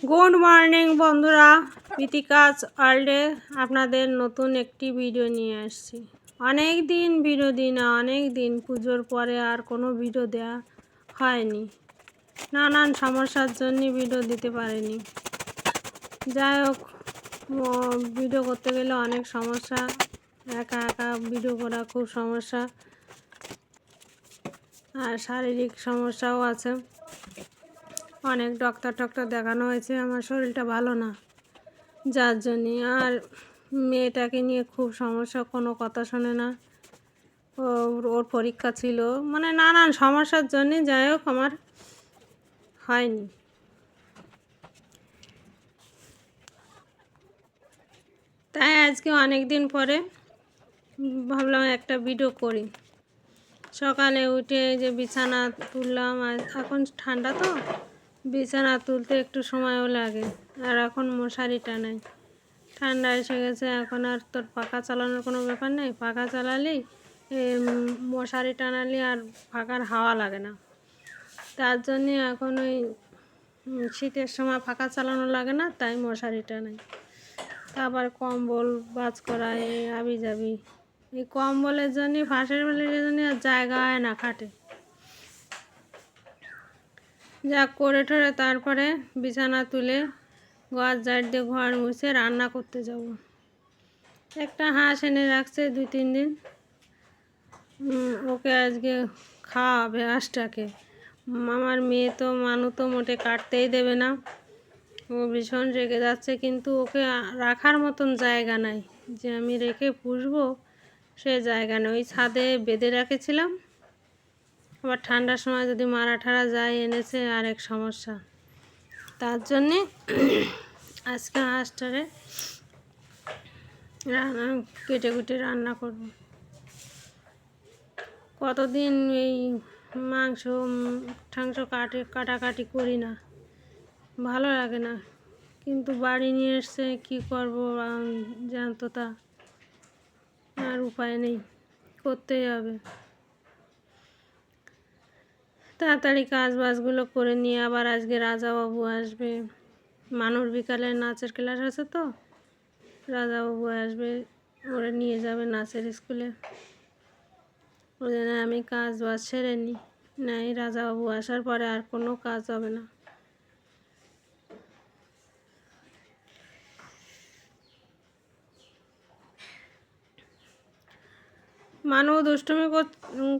Good morning বন্ধুরা, প্রীতিকাজ ওয়ার্ল্ডে আপনাদের নতুন একটি ভিডিও নিয়ে আসছি। অনেক দিন ভিডিও দিই না, অনেক দিন পুজোর পরে আর কোনো ভিডিও দেওয়া হয়নি, নানান সমস্যার জন্য ভিডিও দিতে পারিনি। যাই হোক, ভিডিও করতে গেলে অনেক সমস্যা, একা একা ভিডিও করা খুব সমস্যা, আর শারীরিক সমস্যাও আছে। অনেক ডক্টর দেখানো হয়েছে, আমার শরীরটা ভালো না, যার জন্যে। আর মেয়েটাকে নিয়ে খুব সমস্যা, কোনো কথা শোনে না। ওর পরীক্ষা ছিল, মানে নানান সমস্যার জন্যে যাই হোক আমার হয়নি। তাই আজকে অনেক দিন পরে ভাবলাম একটা ভিডিও করি। সকালে উঠে যে বিছানা তুললাম, আর এখন ঠান্ডা তো বিছানা তুলতে একটু সময়ও লাগে, আর এখন মশারি টানাই। ঠান্ডা এসে গেছে, এখন আর তোর পাখা চালানোর কোনো ব্যাপার নেই। পাখা চালালেই মশারি টানালে আর পাখার হাওয়া লাগে না, তার জন্যে এখন ওই শীতের সময় পাখা চালানো লাগে না, তাই মশারি টানাই। তারপর কম্বল ভাঁজ করা, এই আবি যাবি, এই কম্বলের জন্যে ফাঁসের বেলের জন্য আর জায়গা হয় না খাটে। যা করে ঠরে তারপরে বিছানা তুলে ঘর ঝাড় দিয়ে ঘর মুছে রান্না করতে যাব। একটা হাঁস এনে রাখছে 2-3 দিন, ওকে আজকে খাওয়াবে হাঁসটাকে। আমার মেয়ে তো মানু তো মোটে কাটতেই দেবে না, ও ভীষণ রেগে যাচ্ছে, কিন্তু ওকে রাখার মতন জায়গা নাই যে আমি রেখে পুষবো, সে জায়গা নেই। ওই ছাদে বেঁধে রেখেছিলাম, আবার ঠান্ডার সময় যদি মারা ঠারা যায় এনেছে আরেক সমস্যা, তার জন্যে আজকে হাঁসটারে কেটে কুটে রান্না করব। কতদিন এই মাংস কাটাকাটি করি না, ভালো লাগে না, কিন্তু বাড়ি নিয়ে এসছে কী করবো জানতো, তা আর উপায় নেই, করতেই হবে। তাড়াতাড়ি কাজ বাজগুলো করে নিয়ে আবার আজকে রাজাবাবু আসবে। মানুর বিকালে নাচের ক্লাস আছে, তো রাজাবাবু আসবে, ওরা নিয়ে যাবে নাচের স্কুলে। ওই জন্য আমি কাজ বাজ সেরে নিই, নাই রাজাবাবু আসার পরে আর কোনো কাজ হবে না। মানু দুষ্টুমি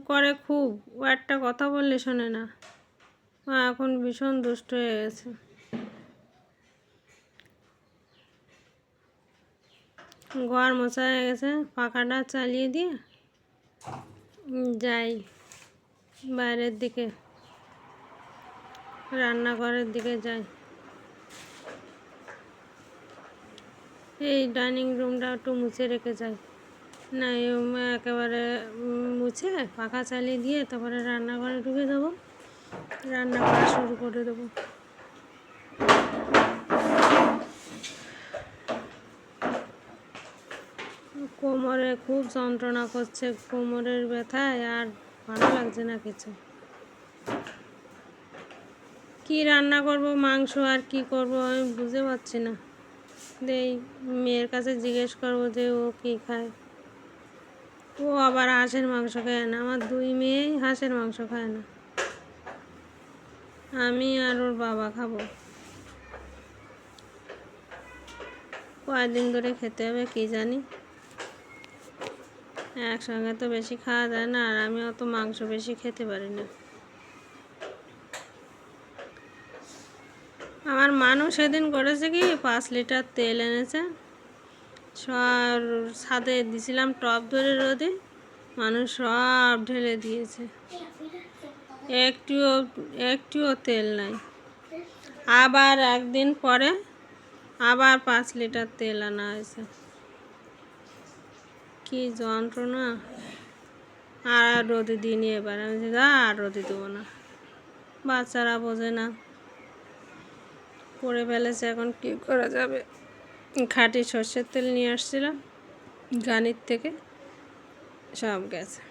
করে খুব, ও একটা কথা বললে শোনে না, ও এখন ভীষণ দুষ্ট হয়ে গেছে। ঘর মোছা হয়ে গেছে, পাখাটা চালিয়ে দিয়ে যাই বাইরের দিকে, রান্নাঘরের দিকে যাই। এই ডাইনিং রুমটা একটু মুছে রেখে যাই, না একেবারে মুছে পাখা চালিয়ে দিয়ে তারপরে রান্নাঘরে ঢুকে দেবো, রান্না করা শুরু করে দেবো। কোমরে খুব যন্ত্রণা করছে, কোমরের ব্যথায় আর ভালো লাগছে না কিছু। কি রান্না করব, মাংস আর কি করব আমি বুঝতে পারছি না। এই মেয়ের কাছে জিজ্ঞেস করবো যে ও কী খায়। ও আবার হাঁসের মাংস খায় না, আমার 2 মেয়েই হাঁসের মাংস খায় না, আমি আর ওর বাবা খাবো। কয়েকদিন ধরে খেতে হবে কি জানি, একসঙ্গে তো বেশি খাওয়া যায় না, আর আমি অত মাংস বেশি খেতে পারি না। আমার মানুষ সেদিন করেছে কি 5 লিটার তেল এনেছে, সব ছাদে দিছিলাম টপ ধরে রোদে, মানুষ সব ঢেলে দিয়েছে, একটুও তেল নাই। আবার একদিন পরে আবার 5 লিটার তেল আনা হয়েছে, কি যন্ত্রণা। আর রোদে দিইনি এবার, আমি আর রোদে দেবো না, বাচ্চারা বোঝে না, পড়ে ফেলেছে, এখন কী করা যাবে। খাঁটি সর্ষের তেল নিয়ে আসছিলাম গানির থেকে, সব গেছে।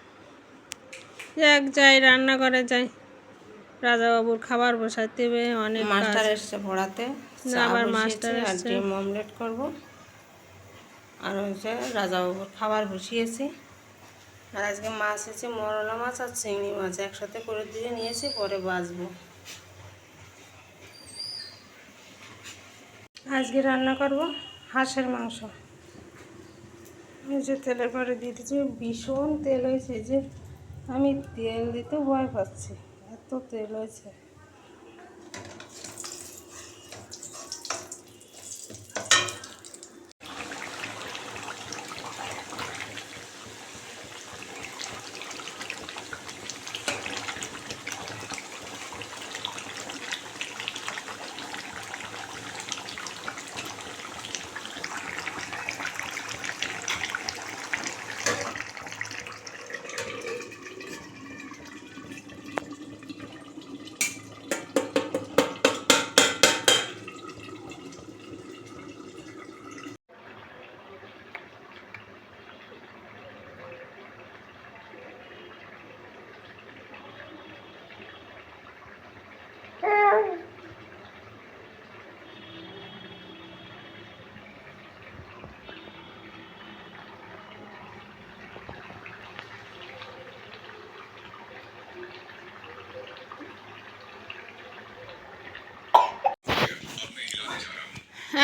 যাই রান্নাঘরে যাই, রাজাবাবুর খাবার বসাইতে হবে, অনেক মাস্টার এসছে পড়াতে, চা আবার বসিয়েছি মাস্টার আর এসছে। ডিম অমলেট করব। আর হচ্ছে রাজাবাবুর খাবার বসিয়েছি। আর আজকে মাছ আছে, মরলা মাছ আর চিংড়ি মাছ একসাথে করে দিয়ে নিয়েছি, পরে বাছবো। আজকে রান্না করব হাঁসের মাংস। এই যে তেলের পরে দিয়ে দিচ্ছি, ভীষণ তেল হয়েছে, যে আমি তেল দিতে ভয় পাচ্ছি, এত তেল হয়েছে।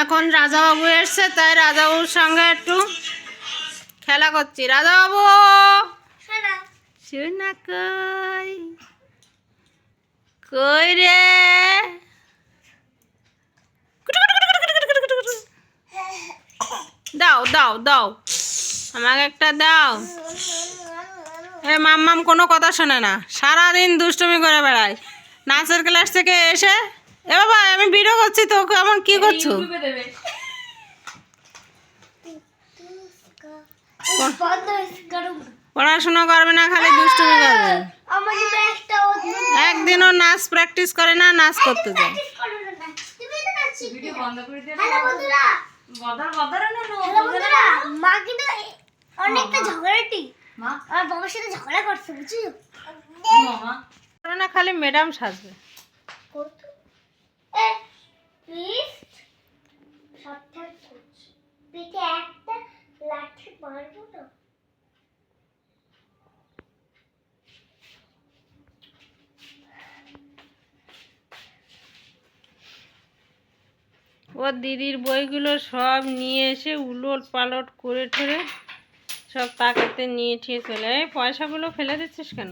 এখন রাজাবাবু এসছে, তাই রাজাবাবুর সঙ্গে একটু খেলা করছি। রাজাবাবু শোনা কই, কই রে? দাও দাও দাও, আমাকে একটা দাও। এ মাম্মাম কোনো কথা শোনে না, সারাদিন দুষ্টুমি করে বেড়ায়। নাচের ক্লাস থেকে এসে, এ বাবা আমি ভিডিও করছি, তো এমন কি করছো? পড়াশোনা করবে না, খালি দুষ্টুমি করবে। একদিনও নাচ প্র্যাকটিস করে না, নাচ করতে যায়। না খালি ম্যাডাম সাজবে। ওর দিদির বইগুলো সব নিয়ে এসে উলট পালট করে ঠরে সব তাকাতে নিয়ে ঠিয়ে চলে। এই পয়সাগুলো ফেলে দিচ্ছিস কেন?